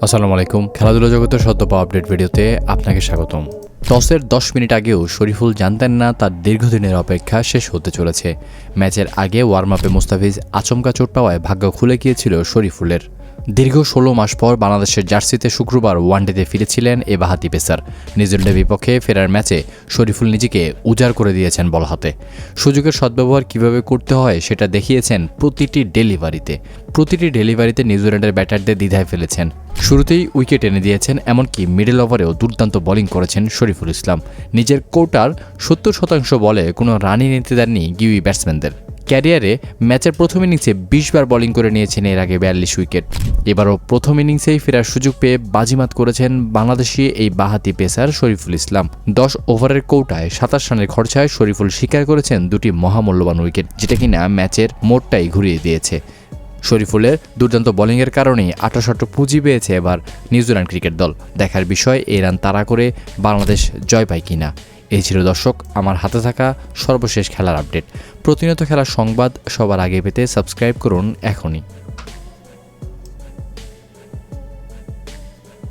আসসালামু আলাইকুম। খেলাধুলা জগতের সদ্য পাওয়া আপডেট ভিডিওতে আপনাকে স্বাগতম। টসের 10 মিনিট আগেও শরীফুল জানতেন না তার দীর্ঘদিনের অপেক্ষা শেষ হতে চলেছে। ম্যাচের আগে ওয়ার্ম আপে মুস্তাফিজ আচমকা চোট পাওয়ায় ভাগ্য খুলে গিয়েছিল শরীফুলের। দীর্ঘ 16 মাস পর বাংলাদেশের জার্সিতে শুক্রবার ওয়ানডেতে ফিরেছিলেন এ বাঁহাতি পেসার। নিউজিল্যান্ডের বিপক্ষে ফেরার ম্যাচে শরীফুল নিজেকে উজাড় করে দিয়েছেন বল হাতে। সুযোগের সদ্ব্যবহার কীভাবে করতে হয় সেটা দেখিয়েছেন প্রতিটি ডেলিভারিতে নিউজিল্যান্ডের ব্যাটারদের দ্বিধায় ফেলেছেন। শুরুতেই উইকেট এনে দিয়েছেন, এমনকি মিডল ওভারেও দুর্দান্ত বোলিং করেছেন শরীফুল ইসলাম। নিজের কোটার 70% বলে কোনো রানই নিতে দেননি গিউই ব্যাটসম্যানদের। ক্যারিয়ারে ম্যাচের প্রথম ইনিংসে 20 বার বোলিং করে নিয়েছেন এর আগে 42 উইকেট। এবারও প্রথম ইনিংসেই ফেরার সুযোগ পেয়ে বাজিমাত করেছেন বাংলাদেশি এই বাঁহাতি পেসার শরীফুল ইসলাম। 10 ওভারের কৌটায় 27 রানের খরচায় শরীফুল স্বীকার করেছেন দুটি মহামূল্যবান উইকেট, যেটা কিনা ম্যাচের মোড়টাই ঘুরিয়ে দিয়েছে। শরীফুলের দুর্দান্ত বোলিংয়ের কারণেই 28 পুঁজি পেয়েছে এবার নিউজিল্যান্ড ক্রিকেট দল। দেখার বিষয় এই রান তাড়া করে বাংলাদেশ জয় পায় কিনা। এই ছিল দর্শক আমার হাতে থাকা সর্বশেষ খেলার আপডেট। প্রতিনিয়ত খেলার সংবাদ সবার আগে পেতে সাবস্ক্রাইব করুন এখনই।